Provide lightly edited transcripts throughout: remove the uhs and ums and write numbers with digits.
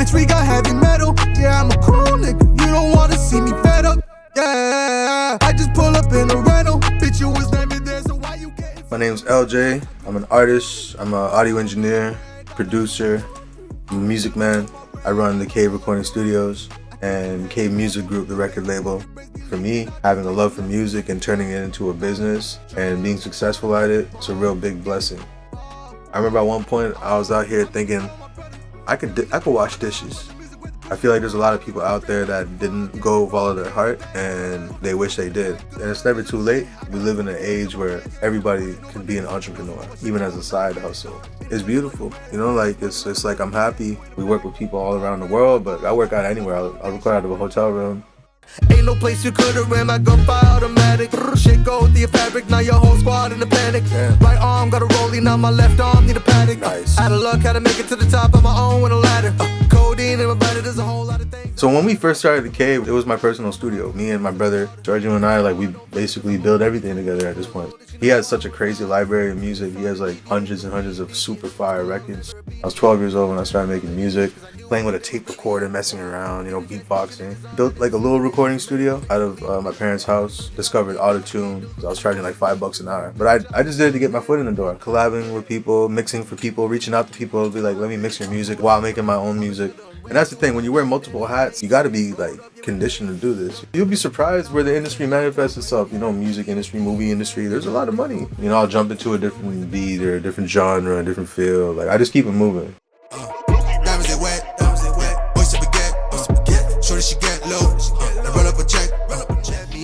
bitch, we got heavy metal. Yeah, I'm a cool nigga, you don't wanna see me fed up. Yeah, I just pull up in a rental. Bitch, you was never there, so why you getting... My name's LJ. I'm an artist. I'm an audio engineer, producer, I'm a music man. I run the Cave Recording Studios and Cave Music Group, the record label. For me, having a love for music and turning it into a business and being successful at it, it's a real big blessing. I remember at one point I was out here thinking I could wash dishes. I feel like there's a lot of people out there that didn't go follow their heart and they wish they did. And it's never too late. We live in an age where everybody can be an entrepreneur, even as a side hustle. It's beautiful, you know, like it's like I'm happy. We work with people all around the world, but I work out anywhere. I'll record out of a hotel room. Ain't no place you could've ran my gunfire automatic. Shit go through your fabric, now your whole squad in a panic. Yeah. Right arm got a rolling, now my left arm need a paddock. Nice. Out of luck, had to make it to the top of my own with a ladder. Codeine in my body, there's a whole lot of things. So when we first started the Cave, it was my personal studio. Me and my brother, Giorgio and I, like we basically build everything together at this point. He has such a crazy library of music. He has like hundreds and hundreds of super fire records. I was 12 years old when I started making music, playing with a tape recorder, messing around, you know, beatboxing. Built like a little recording studio out of my parents' house. Discovered auto-tune. I was charging like $5 an hour. But I just did it to get my foot in the door. Collabing with people, mixing for people, reaching out to people, be like, let me mix your music while making my own music. And that's the thing, when you wear multiple hats, you gotta be like conditioned to do this. You'll be surprised where the industry manifests itself. You know, music industry, movie industry, there's a lot of money. You know, I'll jump into a different beat or a different genre, a different feel. Like, I just keep it moving. Diamonds they wet, boys to forget, shorty she get low, run up a check,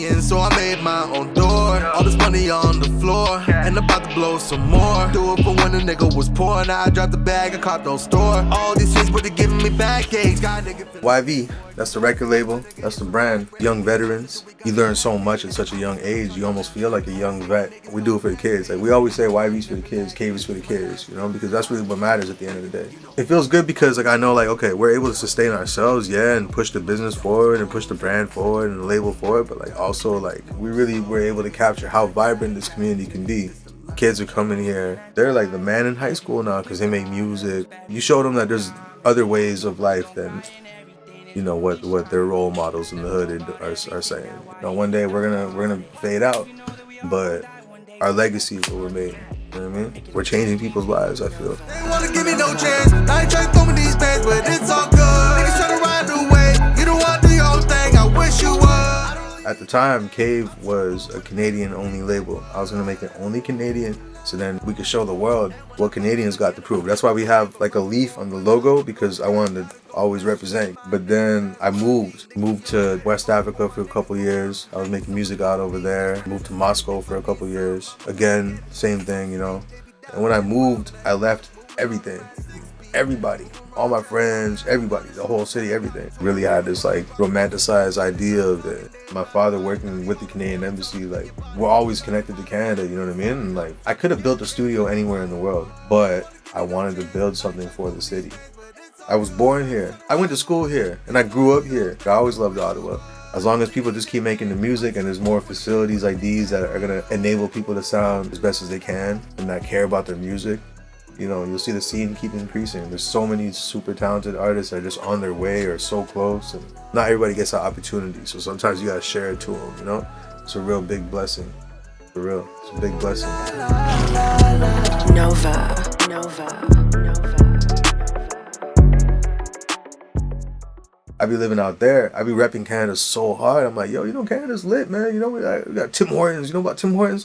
and so I made my own door, all this money on the floor, and about to blow some more, do it for when a nigga was poor, now I dropped the bag, I caught those store, all these things but they giving me backaches, got nigga YV, that's the record label, that's the brand. Young veterans, you learn so much at such a young age, you almost feel like a young vet. We do it for the kids. Like we always say YV's for the kids, Cave is for the kids, you know, because that's really what matters at the end of the day. It feels good because like I know like, okay, we're able to sustain ourselves, yeah, and push the business forward and push the brand forward and the label forward, but like also like we really were able to capture how vibrant this community can be. Kids are coming here, they're like the man in high school now because they make music. You show them that there's other ways of life than, you know, what their role models in the hood are saying. You know, one day we're gonna fade out, but our legacy will remain. You know what I mean? We're changing people's lives, I feel. They wanna give me no chance. I ain't trying to throw me these bands, but it's all good. Niggas try to ride the way. You don't want to do your own thing. I wish you would. At the time, Cave was a Canadian-only label. I was gonna make it only Canadian, so then we could show the world what Canadians got to prove. That's why we have like a leaf on the logo, because I wanted to always represent. But then I moved to West Africa for a couple years. I was making music out over there. Moved to Moscow for a couple years. Again, same thing, you know. And when I moved, I left everything. Everybody, all my friends, everybody, the whole city, everything. Really had this like romanticized idea of it. My father working with the Canadian embassy, like we're always connected to Canada, you know what I mean? And like I could have built a studio anywhere in the world, but I wanted to build something for the city. I was born here. I went to school here and I grew up here. I always loved Ottawa. As long as people just keep making the music and there's more facilities like these that are gonna enable people to sound as best as they can and not care about their music, you know, you'll see the scene keep increasing. There's so many super talented artists that are just on their way or so close, and not everybody gets that opportunity. So sometimes you gotta share it to them, you know? It's a real big blessing. For real, it's a big blessing. Nova. I be living out there. I be repping Canada so hard. I'm like, yo, you know, Canada's lit, man. You know, we got Tim Hortons. You know about Tim Hortons?